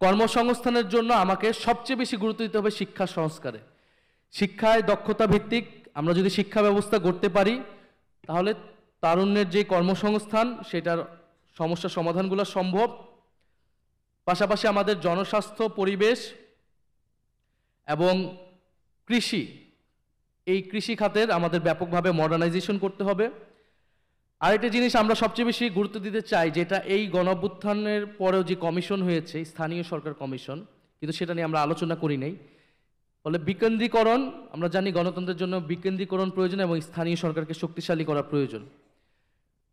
কর্মসংস্থানের জন্য আমাকে সবচেয়ে বেশি গুরুত্ব দিতে হবে শিক্ষা সংস্কারে। শিক্ষায় দক্ষতা ভিত্তিক আমরা যদি শিক্ষা ব্যবস্থা গড়তে পারি, তাহলে তারুণ্যের যে কর্মসংস্থান সেটার সমস্যা সমাধানগুলো সম্ভব। পাশাপাশি আমাদের জনস্বাস্থ্য, পরিবেশ এবং কৃষি, এই কৃষি খাতের আমাদের ব্যাপকভাবে মডার্নাইজেশন করতে হবে। আরেকটা জিনিস আমরা সবচেয়ে বেশি গুরুত্ব দিতে চাই, যেটা এই গণঅভ্যুত্থানের পরেও যে কমিশন হয়েছে, স্থানীয় সরকার কমিশন, কিন্তু সেটা নিয়ে আমরা আলোচনা করি নাই। ফলে বিকেন্দ্রীকরণ, আমরা জানি গণতন্ত্রের জন্য বিকেন্দ্রীকরণ প্রয়োজন এবং স্থানীয় সরকারকে শক্তিশালী করা প্রয়োজন।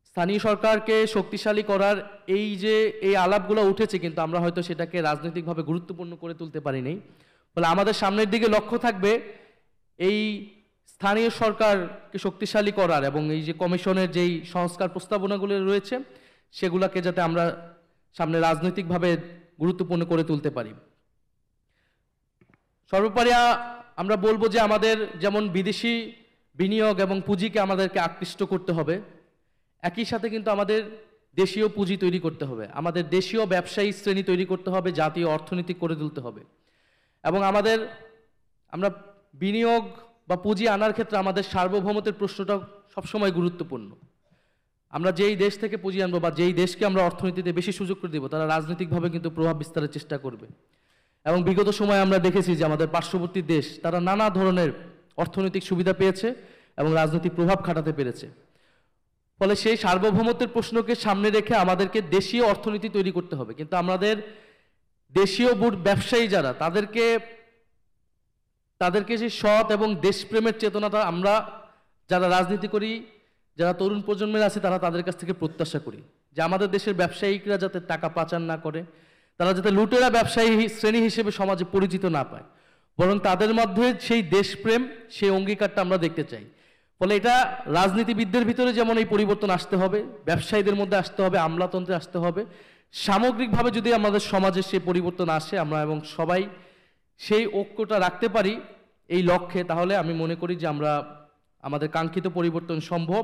স্থানীয় সরকারকে শক্তিশালী করার এই আলাপগুলো উঠেছে, কিন্তু আমরা হয়তো সেটাকে রাজনৈতিকভাবে গুরুত্বপূর্ণ করে তুলতে পারি নাই। ফলে আমাদের সামনের দিকে লক্ষ্য থাকবে এই স্থানীয় সরকারকে শক্তিশালী করার এবং এই যে কমিশনের যেই সংস্কার প্রস্তাবনাগুলো রয়েছে সেগুলোকে যাতে আমরা সামনে রাজনৈতিকভাবে গুরুত্বপূর্ণ করে তুলতে পারি। সর্বোপরি আমরা বলবো যে আমাদের যেমন বিদেশি বিনিয়োগ এবং পুঁজিকে আমাদেরকে আকৃষ্ট করতে হবে, একই সাথে কিন্তু আমাদের দেশীয় পুঁজি তৈরি করতে হবে, আমাদের দেশীয় ব্যবসায়ী শ্রেণী তৈরি করতে হবে, জাতীয় অর্থনীতি করে তুলতে হবে। এবং আমরা বিনিয়োগ বা পুঁজি আনার ক্ষেত্রে আমাদের সার্বভৌমত্বের প্রশ্নটা সবসময় গুরুত্বপূর্ণ। আমরা যেই দেশ থেকে পুঁজি আনবো বা যেই দেশকে আমরা অর্থনীতিতে বেশি সুযোগ করে দেবো, তারা রাজনৈতিকভাবে কিন্তু প্রভাব বিস্তারের চেষ্টা করবে। এবং বিগত সময়ে আমরা দেখেছি যে আমাদের পার্শ্ববর্তী দেশ, তারা নানা ধরনের অর্থনৈতিক সুবিধা পেয়েছে এবং রাজনৈতিক প্রভাব খাটাতে পেরেছে। ফলে সেই সার্বভৌমত্বের প্রশ্নকে সামনে রেখে আমাদেরকে দেশীয় অর্থনীতি তৈরি করতে হবে। কিন্তু আমাদের দেশীয় ব্যবসায়ী যারা, তাদেরকে যে সৎ এবং দেশপ্রেমের চেতনাটা আমরা যারা রাজনীতি করি, যারা তরুণ প্রজন্মের আছে, তাদের কাছ থেকে প্রত্যাশা করি যে আমাদের দেশের ব্যবসায়িকরা যাতে টাকা পাচার না করে, তারা যাতে লুটেরা ব্যবসায়ী শ্রেণী হিসেবে সমাজে পরিচিত না পায়, বরং তাদের মধ্যে সেই দেশপ্রেম, সেই অঙ্গীকারটা আমরা দেখতে চাই। ফলে এটা রাজনীতিবিদদের ভিতরে যেমন এই পরিবর্তন আসতে হবে, ব্যবসায়ীদের মধ্যে আসতে হবে, আমলাতন্ত্রে আসতে হবে। সামগ্রিকভাবে যদি আমাদের সমাজে সেই পরিবর্তন আসে, আমরা এবং সবাই সেই ঐক্যটা রাখতে পারি এই লক্ষ্যে, তাহলে আমি মনে করি যে আমাদের কাঙ্ক্ষিত পরিবর্তন সম্ভব।